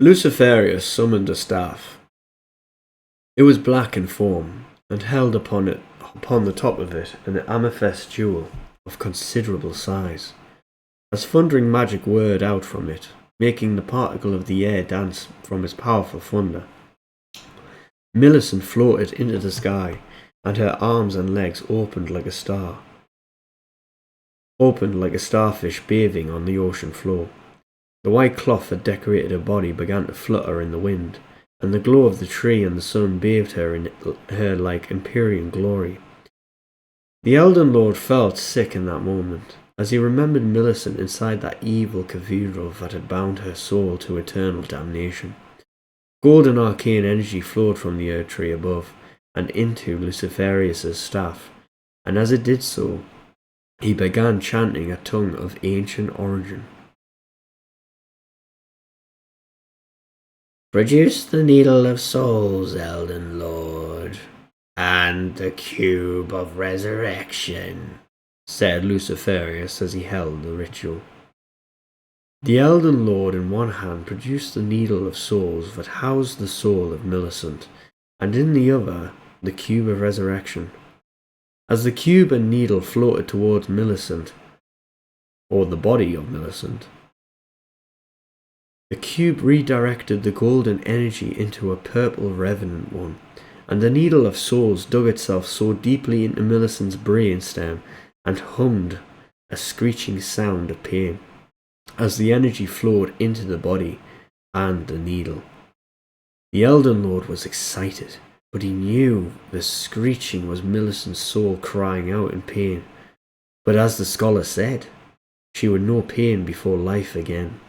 Luciferius summoned a staff. It was black in form, and held upon the top of it an amethyst jewel of considerable size. As thundering magic whirred out from it, making the particle of the air dance from its powerful thunder, Millicent floated into the sky, and her arms and legs opened like a starfish bathing on the ocean floor. The white cloth that decorated her body began to flutter in the wind, and the glow of the tree and the sun bathed her in her like Empyrean glory. The Elden Lord felt sick in that moment, as he remembered Millicent inside that evil cathedral that had bound her soul to eternal damnation. Golden arcane energy flowed from the earth tree above, and into Luciferius's staff, and as it did so, he began chanting a tongue of ancient origin. "Produce the Needle of Souls, Elden Lord, and the Cube of Resurrection," said Luciferius as he held the ritual. The Elden Lord in one hand produced the Needle of Souls that housed the soul of Millicent, and in the other, the Cube of Resurrection. As the cube and needle floated towards Millicent, or the body of Millicent, the cube redirected the golden energy into a purple revenant one, and the Needle of Souls dug itself so deeply into Millicent's brainstem and hummed a screeching sound of pain as the energy flowed into the body and the needle. The Elden Lord was excited, but he knew the screeching was Millicent's soul crying out in pain. But as the scholar said, she would know pain before life again.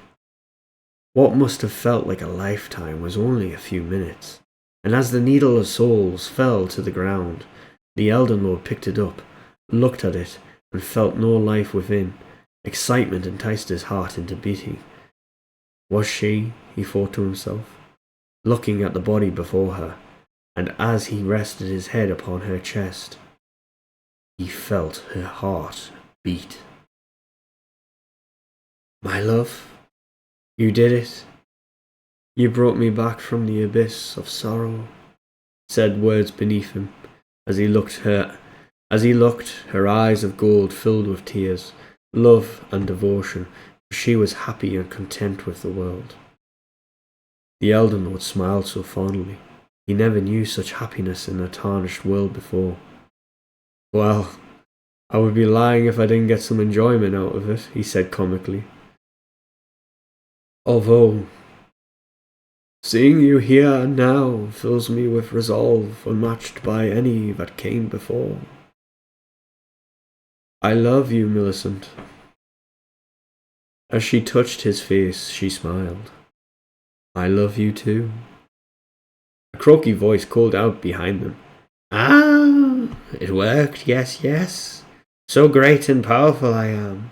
What must have felt like a lifetime was only a few minutes, and as the Needle of Souls fell to the ground, the Elden Lord picked it up, looked at it, and felt no life within. Excitement enticed his heart into beating. Was she, he thought to himself, looking at the body before her, and as he rested his head upon her chest, he felt her heart beat. "My love, you did it. You brought me back from the abyss of sorrow," said words beneath him, as he looked, her eyes of gold filled with tears, love and devotion, for she was happy and content with the world. The Elden Lord smiled so fondly. He never knew such happiness in a tarnished world before. "Well, I would be lying if I didn't get some enjoyment out of it," he said comically. "Although, seeing you here now fills me with resolve unmatched by any that came before. I love you, Millicent." As she touched his face, she smiled. "I love you too." A croaky voice called out behind them. "Ah, it worked, yes, yes. So great and powerful I am.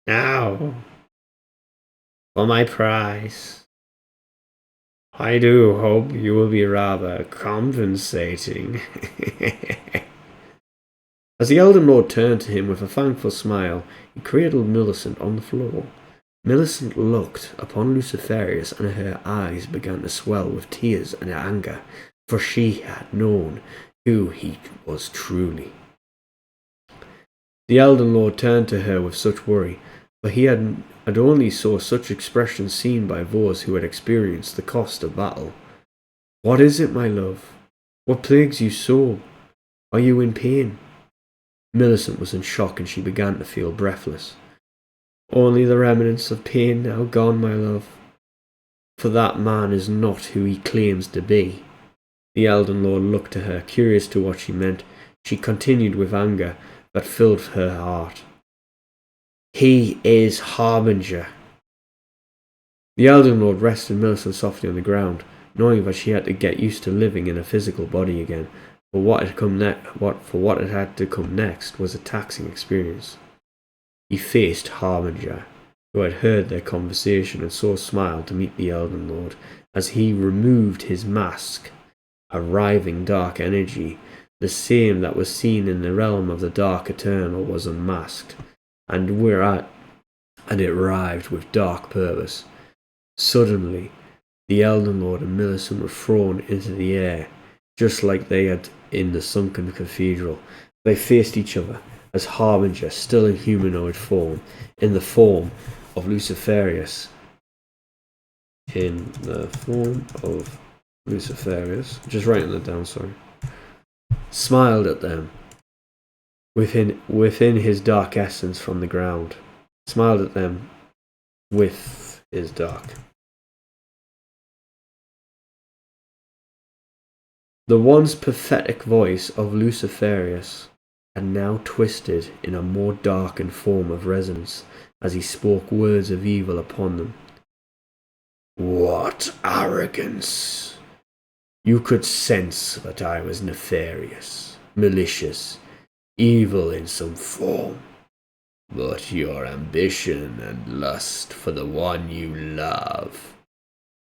Now, for my prize. I do hope you will be rather compensating." As the Elden Lord turned to him with a thankful smile, he cradled Millicent on the floor. Millicent looked upon Luciferius, and her eyes began to swell with tears and anger, for she had known who he was truly. The Elden Lord turned to her with such worry, for he had only saw such expressions seen by those who had experienced the cost of battle. "What is it, my love? What plagues you so? Are you in pain?" Millicent was in shock, and she began to feel breathless. "Only the remnants of pain now gone, my love. For that man is not who he claims to be." The Elden Lord looked to her, curious to what she meant. She continued with anger that filled her heart. "He is Harbinger." The Elden Lord rested Millicent softly on the ground, knowing that she had to get used to living in a physical body again. For what had to come next was a taxing experience. He faced Harbinger, who had heard their conversation and so smiled to meet the Elden Lord. As he removed his mask, a writhing dark energy, the same that was seen in the realm of the Dark Eternal, was unmasked, and it writhed with dark purpose. Suddenly, The Elden Lord and Millicent were thrown into the air, just like they had in the sunken cathedral. They faced each other, as Harbinger, still in humanoid form, in the form of Luciferius. Just writing that down, sorry. Smiled at them within his dark essence from the ground. Smiled at them with his dark. The once pathetic voice of Luciferius had now twisted in a more darkened form of resonance as he spoke words of evil upon them. What arrogance! You could sense that I was nefarious, malicious, evil in some form. But your ambition and lust for the one you love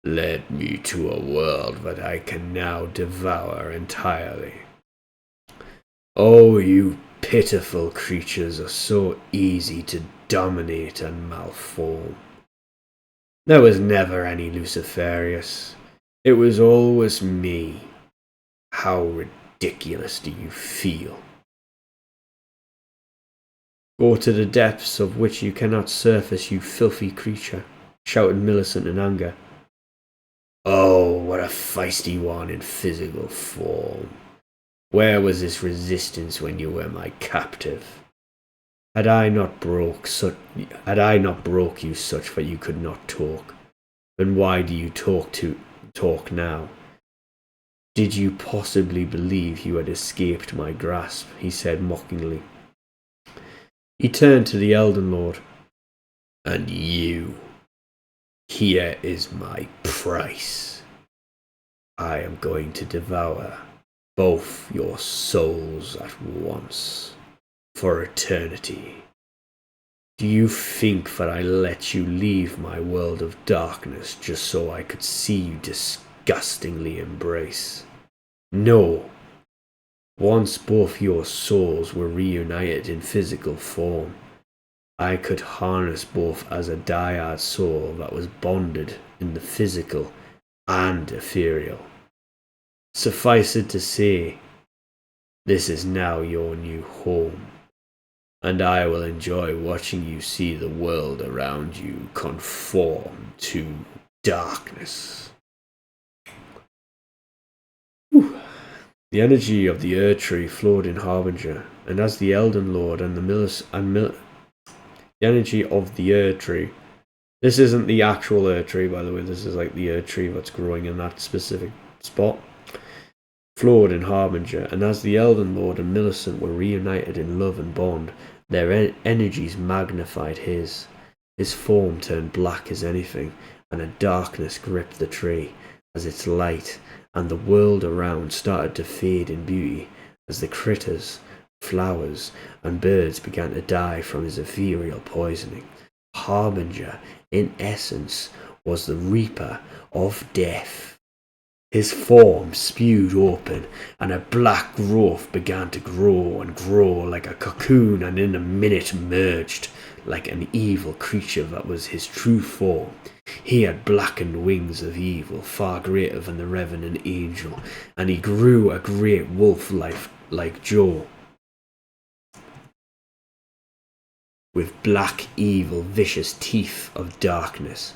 led me to a world that I can now devour entirely. Oh, you pitiful creatures are so easy to dominate and malform. There was never any Luciferius. It was always me. How ridiculous do you feel? Go to the depths of which you cannot surface, you filthy creature, shouted Millicent in anger. Oh, what a feisty one in physical form. Where was this resistance when you were my captive? Had I not broke you such that you could not talk, then why do you talk now? Did you possibly believe you had escaped my grasp? He said mockingly. He turned to the Elden Lord. And you. Here is my price. I am going to devour both your souls at once, for eternity. Do you think that I let you leave my world of darkness just so I could see you disgustingly embrace? No. Once both your souls were reunited in physical form, I could harness both as a dyad soul that was bonded in the physical and ethereal. Suffice it to say, this is now your new home, and I will enjoy watching you see the world around you conform to darkness. Whew. The energy of the Erd Tree flowed in Harbinger, and as the Elden Lord and the energy of the Erd Tree. This isn't the actual Erd Tree, by the way. This is like the Erd Tree that's growing in that specific spot. Flowed in Harbinger, and as the Elden Lord and Millicent were reunited in love and bond, their energies magnified his. His form turned black as anything, and a darkness gripped the tree as its light and the world around started to fade in beauty as the critters, flowers, and birds began to die from his ethereal poisoning. Harbinger, in essence, was the reaper of death. His form spewed open, and a black growth began to grow and grow like a cocoon, and in a minute merged like an evil creature that was his true form. He had blackened wings of evil, far greater than the revenant angel, and he grew a great wolf like Joe, with black, evil, vicious teeth of darkness,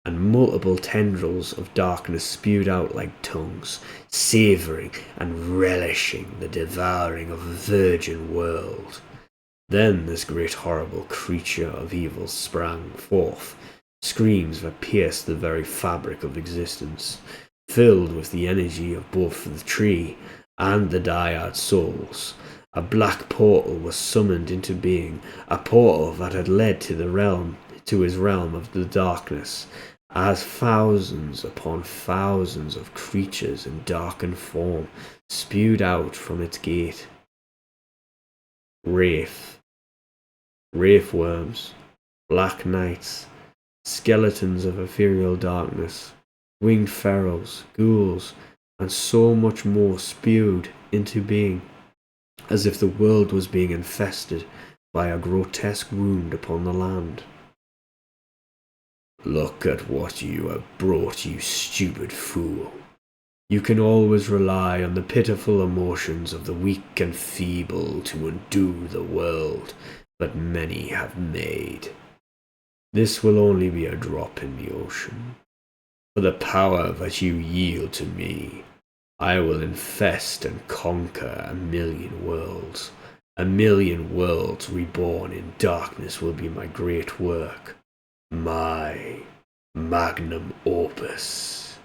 and multiple tendrils of darkness spewed out like tongues, savouring and relishing the devouring of a virgin world. Then this great horrible creature of evil sprang forth, screams that pierced the very fabric of existence, filled with the energy of both the tree and the dyad souls. A black portal was summoned into being, a portal that had led to his realm of the darkness, as thousands upon thousands of creatures in darkened form spewed out from its gate. Wraith worms, black knights, skeletons of ethereal darkness, winged ferals, ghouls, and so much more spewed into being, as if the world was being infested by a grotesque wound upon the land. Look at what you have brought, you stupid fool. You can always rely on the pitiful emotions of the weak and feeble to undo the world that many have made. This will only be a drop in the ocean. For the power that you yield to me, I will infest and conquer 1,000,000 worlds. 1,000,000 worlds reborn in darkness will be my great work, my magnum opus.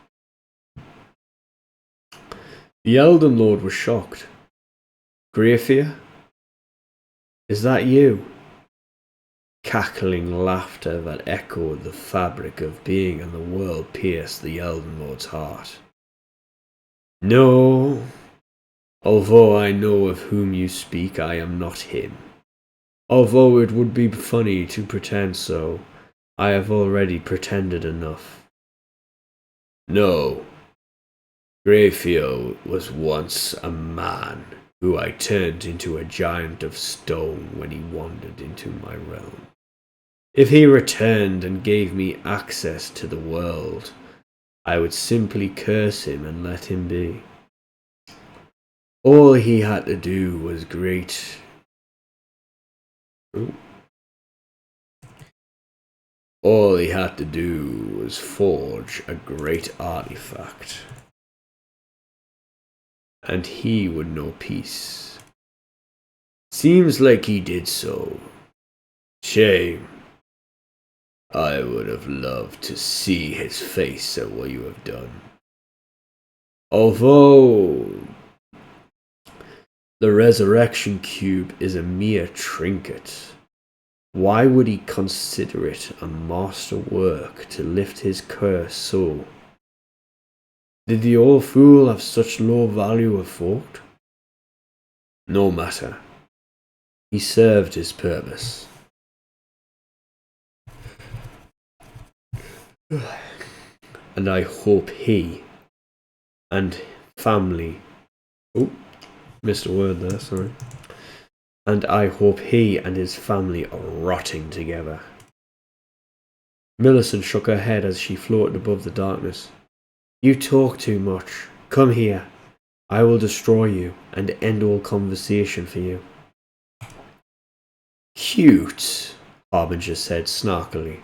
The Elden Lord was shocked. Greyfear? Is that you? Cackling laughter that echoed the fabric of being and the world pierced the Elden Lord's heart. No, although I know of whom you speak, I am not him. Although it would be funny to pretend so, I have already pretended enough. No, Greyfear was once a man who I turned into a giant of stone when he wandered into my realm. If he returned and gave me access to the world, I would simply curse him and let him be. All he had to do was All he had to do was forge a great artifact, and he would know peace. Seems like he did so. Shame. I would have loved to see his face at what you have done. Although the resurrection cube is a mere trinket, why would he consider it a masterwork to lift his curse so? Did the old fool have such low value of thought? No matter. He served his purpose. And I hope he and family... missed a word there, sorry. And I hope he and his family are rotting together. Millicent shook her head as she floated above the darkness. You talk too much. Come here. I will destroy you and end all conversation for you. Cute, Harbinger said snarkily.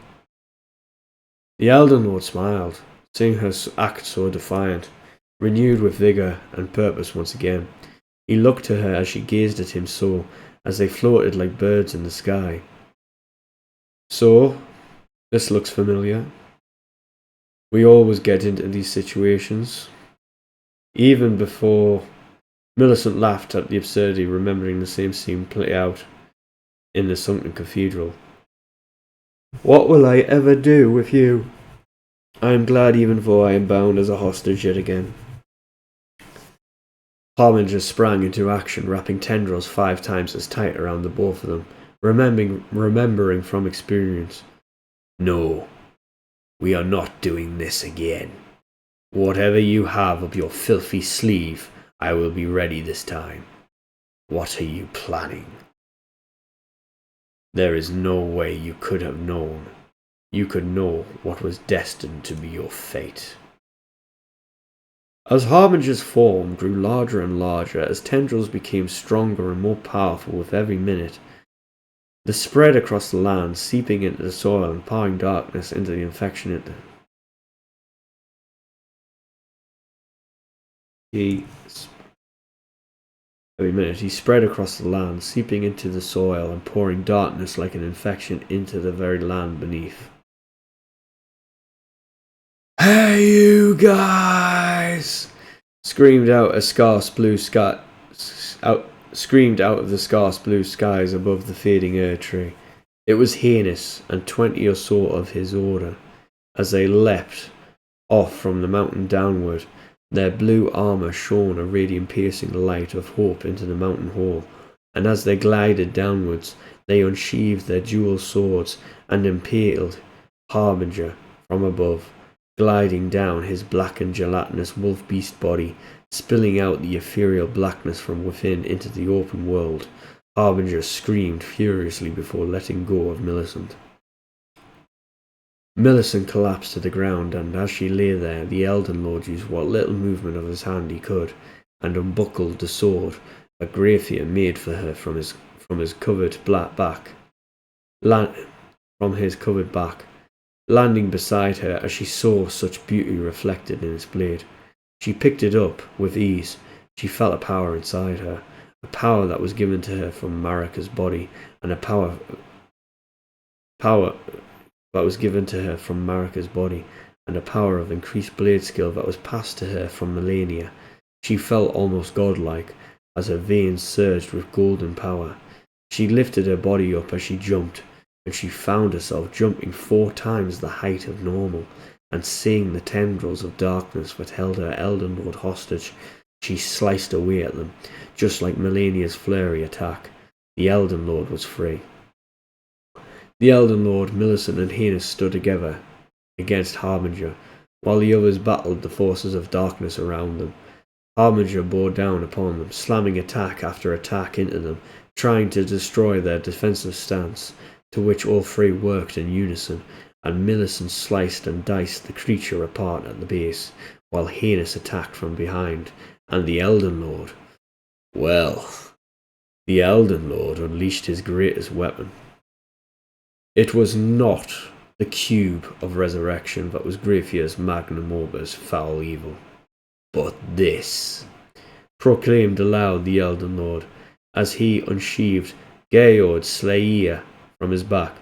The Elden Lord smiled, seeing her act so defiant, renewed with vigour and purpose once again. He looked to her as she gazed at him so, as they floated like birds in the sky. So, this looks familiar. We always get into these situations. Even before... Millicent laughed at the absurdity, remembering the same scene play out in the sunken cathedral. What will I ever do with you? I am glad even though I am bound as a hostage yet again. Harbinger sprang into action, wrapping tendrils 5 times as tight around the both of them, remembering from experience. No, we are not doing this again. Whatever you have up your filthy sleeve, I will be ready this time. What are you planning? There is no way you could have known. You could know what was destined to be your fate. As Harbinger's form grew larger and larger, as tendrils became stronger and more powerful with every minute, they spread across the land, seeping into the soil and pouring darkness into the infection. Every minute he spread across the land, seeping into the soil and pouring darkness like an infection into the very land beneath. Hey, you guys! Screamed out of the scarce blue skies above the fading earth tree. It was Heinous and 20 or so of his order, as they leapt off from the mountain downward. Their blue armour shone a radiant piercing light of hope into the mountain hall, and as they glided downwards, they unsheathed their dual swords and impaled Harbinger from above, gliding down his blackened gelatinous wolf-beast body, spilling out the ethereal blackness from within into the open world. Harbinger screamed furiously before letting go of Millicent. Millicent collapsed to the ground, and as she lay there, the Elden Lord used what little movement of his hand he could, and unbuckled the sword that Grayfear made for her from his covered back, landing beside her as she saw such beauty reflected in its blade. She picked it up with ease. She felt a power inside her, a power that was given to her from Marika's body, and a power that was given to her from Marika's body, and a power of increased blade skill that was passed to her from Melania. She felt almost godlike, as her veins surged with golden power. She lifted her body up as she jumped, and she found herself jumping 4 times the height of normal, and seeing the tendrils of darkness that held her Elden Lord hostage, she sliced away at them, just like Melania's flurry attack. The Elden Lord was free. The Elden Lord, Millicent and Heinous stood together against Harbinger, while the others battled the forces of darkness around them. Harbinger bore down upon them, slamming attack after attack into them, trying to destroy their defensive stance, to which all 3 worked in unison, and Millicent sliced and diced the creature apart at the base, while Heinous attacked from behind, and the Elden Lord. Well, the Elden Lord unleashed his greatest weapon. It was not the cube of resurrection that was Grayfear's magnum opus, foul evil, but this, proclaimed aloud the Elden Lord, as he unsheathed Georg Slayer from his back.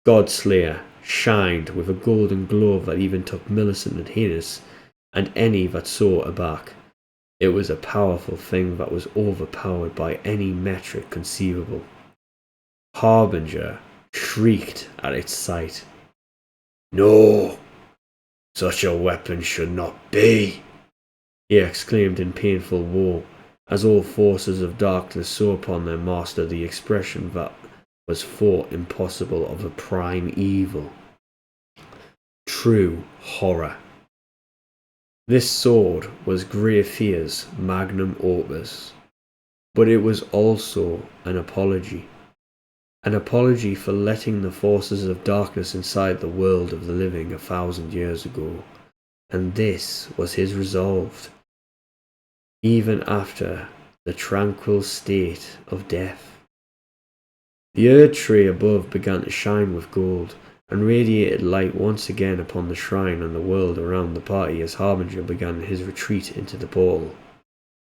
Godslayer shined with a golden glow that even took Millicent and Heinous and any that saw aback. It was a powerful thing that was overpowered by any metric conceivable. Harbinger shrieked at its sight. "No! Such a weapon should not be!" he exclaimed in painful woe, as all forces of darkness saw upon their master the expression that was thought impossible of a prime evil. True horror. This sword was Grayfear's magnum opus, but it was also an apology. An apology for letting the forces of darkness inside the world of the living 1,000 years ago, and this was his resolve, even after the tranquil state of death. The Erd tree above began to shine with gold, and radiated light once again upon the shrine and the world around the party as Harbinger began his retreat into the portal.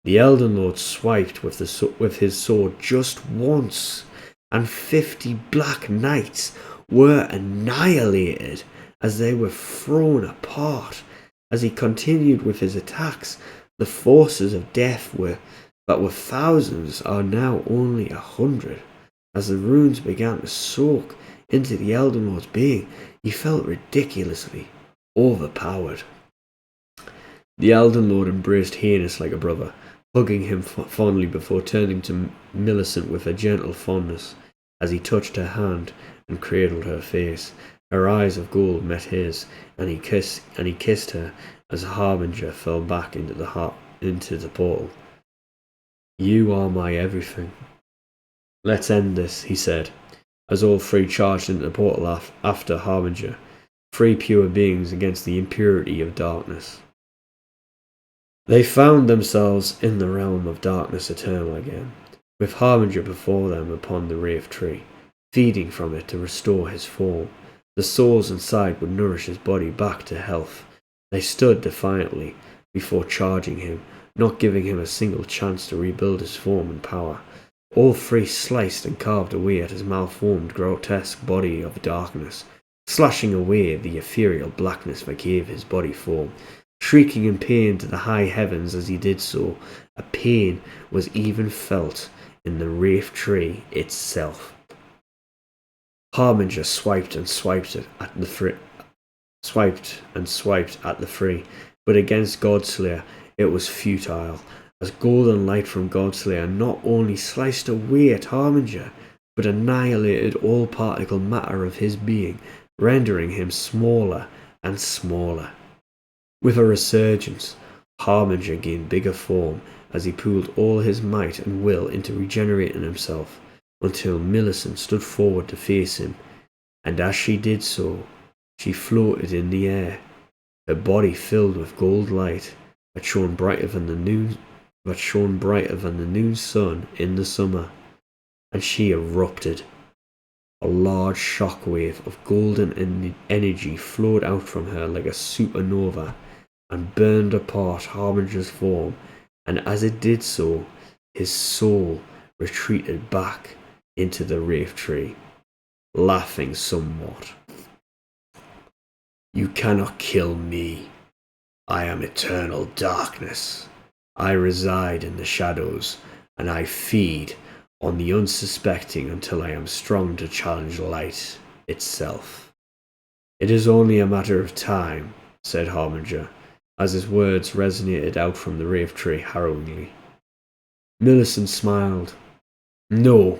The Elden Lord swiped with his sword just once, and 50 black knights were annihilated as they were thrown apart. As he continued with his attacks, the forces of death that were thousands are now only 100. As the runes began to soak into the Elden Lord's being, he felt ridiculously overpowered. The Elden Lord embraced Heinous like a brother, hugging him fondly before turning to Millicent with a gentle fondness as he touched her hand and cradled her face. Her eyes of gold met his, and he kissed her as Harbinger fell back into the portal. "You are my everything. Let's end this," he said, as all 3 charged into the portal after Harbinger, 3 pure beings against the impurity of darkness. They found themselves in the realm of darkness eternal again, with Harbinger before them upon the Wraith tree, feeding from it to restore his form. The souls inside would nourish his body back to health. They stood defiantly before charging him, not giving him a single chance to rebuild his form and power. All 3 sliced and carved away at his malformed, grotesque body of darkness, slashing away the ethereal blackness that gave his body form, shrieking in pain to the high heavens as he did so. A pain was even felt in the Wraith tree itself. Harbinger swiped and swiped at the 3, but against Godslayer it was futile, as golden light from Godslayer not only sliced away at Harbinger, but annihilated all particle matter of his being, rendering him smaller and smaller. With a resurgence, Harbinger gained bigger form as he pooled all his might and will into regenerating himself, until Millicent stood forward to face him, and as she did so, She floated in the air, her body filled with gold light that shone brighter than the noon sun in the summer, and she erupted. A large shockwave of golden energy flowed out from her like a supernova and burned apart Harbinger's form, and as it did so, his soul retreated back into the Wraith Tree, laughing somewhat. "You cannot kill me. I am eternal darkness. I reside in the shadows, and I feed on the unsuspecting until I am strong to challenge light itself." "It is only a matter of time," said Harbinger, as his words resonated out from the Wraith Tree harrowingly. Millicent smiled. "No,"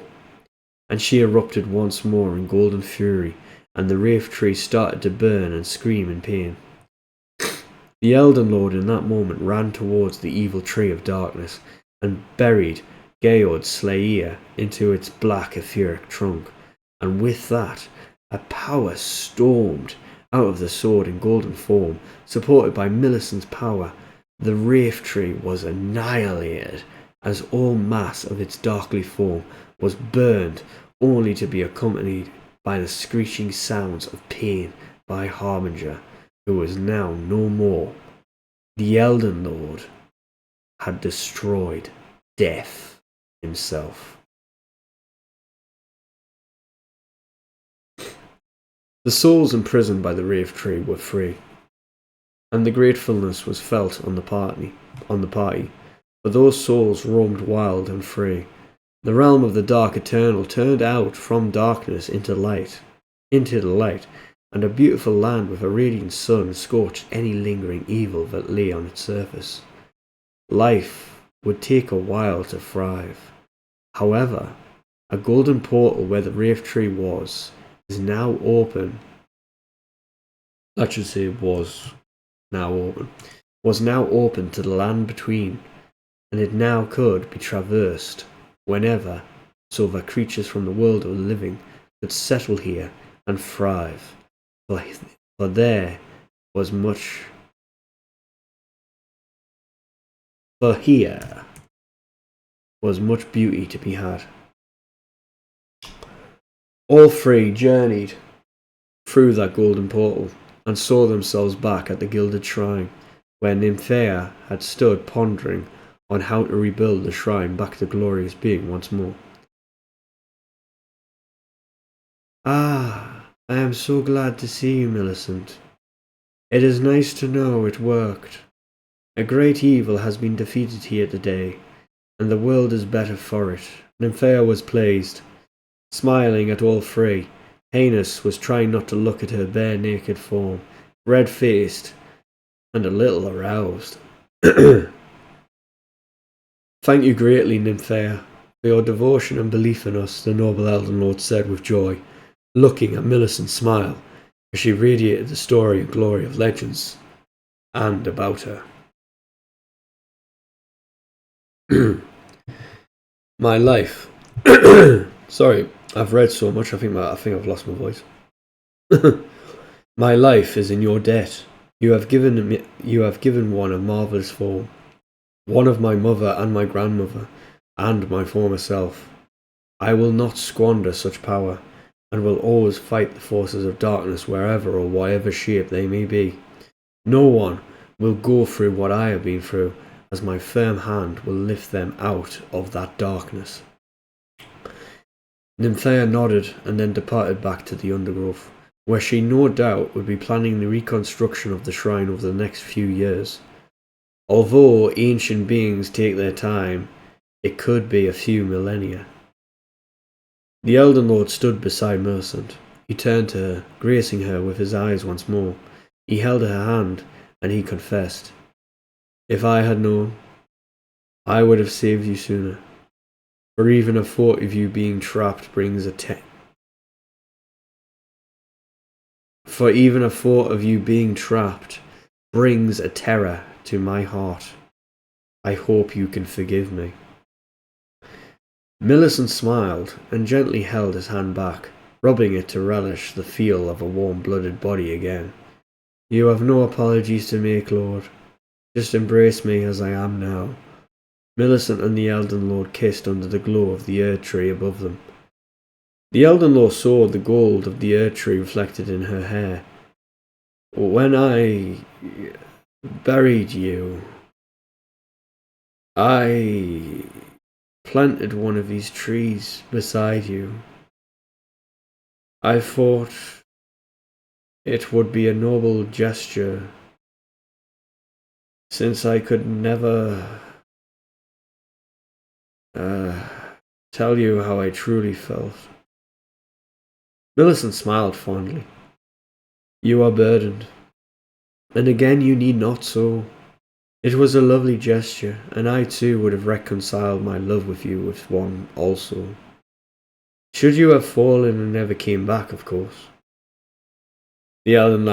and she erupted once more in golden fury, and the Wraith Tree started to burn and scream in pain. The Elden Lord in that moment ran towards the evil Tree of Darkness and buried Geod Slayer into its black etheric trunk, and with that, a power stormed out of the sword in golden form, supported by Millicent's power. The Wraith Tree was annihilated as all mass of its darkly form was burned, only to be accompanied by the screeching sounds of pain by Harbinger, who was now no more. The Elden Lord had destroyed death himself. The souls imprisoned by the Wraith Tree were free, and the gratefulness was felt on the party, for those souls roamed wild and free. The realm of the Dark Eternal turned out from darkness into the light, and a beautiful land with a radiant sun scorched any lingering evil that lay on its surface. Life would take a while to thrive. However, a golden portal where the Wraith Tree was now open to the land between, and it now could be traversed whenever, so that creatures from the world of the living could settle here and thrive, for there was much. For here was much beauty to be had. All three journeyed through that golden portal and saw themselves back at the gilded shrine, where Nymphea had stood pondering on how to rebuild the shrine back to glorious being once more. "Ah, I am so glad to see you, Millicent. It is nice to know it worked. A great evil has been defeated here today, and the world is better for it." Nymphea was pleased, smiling at all three. Heinous was trying not to look at her bare naked form, red-faced and a little aroused. "Thank you greatly, Nymphea, for your devotion and belief in us," the noble Elden Lord said with joy, looking at Millicent smile as she radiated the story and glory of legends and about her. My life. Sorry, I've read so much, I think I've lost my voice. My life is in your debt. You have given one a marvellous form, one of my mother and my grandmother, and my former self. I will not squander such power, and will always fight the forces of darkness wherever or whatever shape they may be. No one will go through what I have been through, as my firm hand will lift them out of that darkness. Nymphea nodded and then departed back to the undergrowth, where she no doubt would be planning the reconstruction of the shrine over the next few years. Although ancient beings take their time, it could be a few millennia. The Elden Lord stood beside Millicent. He turned to her, gracing her with his eyes once more. He held her hand, and he confessed, "If I had known, I would have saved you sooner. For even a thought of you being trapped brings a terror to my heart. I hope you can forgive me." Millicent smiled and gently held his hand back. rubbing it to relish the feel of a warm-blooded body again. "You have no apologies to make, Lord. Just embrace me as I am now." Millicent and the Elden Lord kissed under the glow of the Erd tree above them. The Elden Lord saw the gold of the Erd tree reflected in her hair. "When I buried you, I planted one of these trees beside you. I thought it would be a noble gesture, since I could never tell you how I truly felt." Millicent smiled fondly. "You are burdened, and again you need not so. It was a lovely gesture, and I too would have reconciled my love with you with one also. Should you have fallen and never came back, of course." The Elden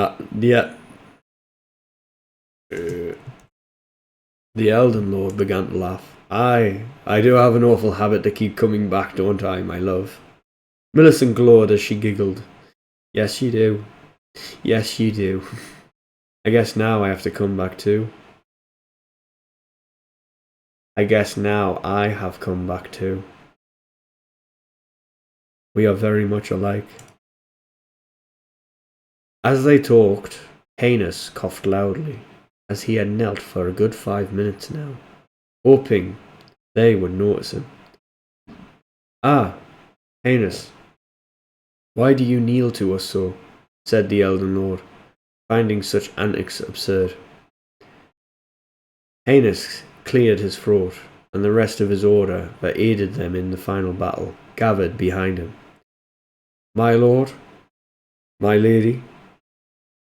Lord began to laugh. I do have an awful habit to keep coming back, don't I, my love?" Millicent glowed as she giggled. "Yes, you do. Yes, you do. I guess now I have to come back too." "I guess now I have come back too. We are very much alike." As they talked, Heinous coughed loudly, as he had knelt for a good 5 minutes now, hoping they would notice him. "Ah, Heinous, why do you kneel to us so?" said the Elden Lord, finding such antics absurd. Heinous cleared his throat, and the rest of his order that aided them in the final battle gathered behind him. "My lord, my lady,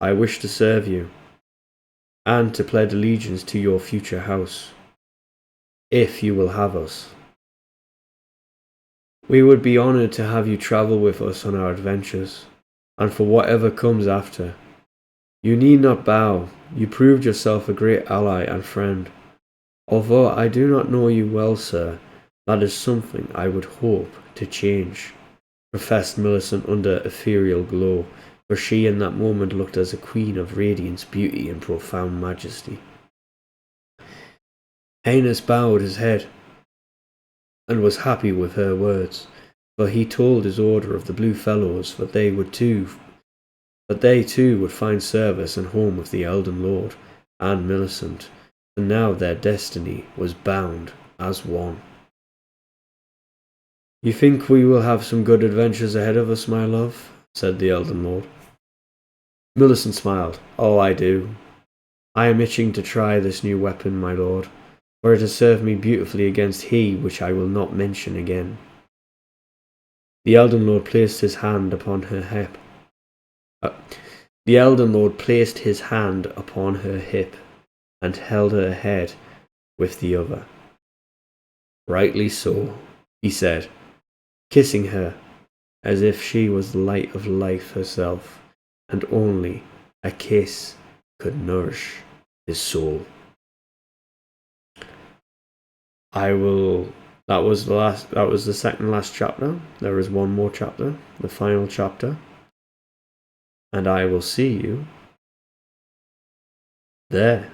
I wish to serve you, and to pledge allegiance to your future house, if you will have us. We would be honoured to have you travel with us on our adventures, and for whatever comes after. You need not bow. You proved yourself a great ally and friend. Although I do not know you well, sir, that is something I would hope to change," professed Millicent under ethereal glow, for she in that moment looked as a queen of radiance, beauty, and profound majesty. Heinous bowed his head, and was happy with her words, for he told his order of the Blue Fellows that they too would find service and home with the Elden Lord and Millicent, and now their destiny was bound as one. "You think we will have some good adventures ahead of us, my love?" said the Elden Lord. Millicent smiled. "Oh, I do. I am itching to try this new weapon, my lord, for it has served me beautifully against he which I will not mention again." The Elden Lord placed his hand upon her hip. The Elden Lord placed his hand upon her hip and held her head with the other. "Rightly so," he said, kissing her as if she was the light of life herself, and only a kiss could nourish his soul. That was the second last chapter. There is one more chapter, the final chapter, and I will see you there.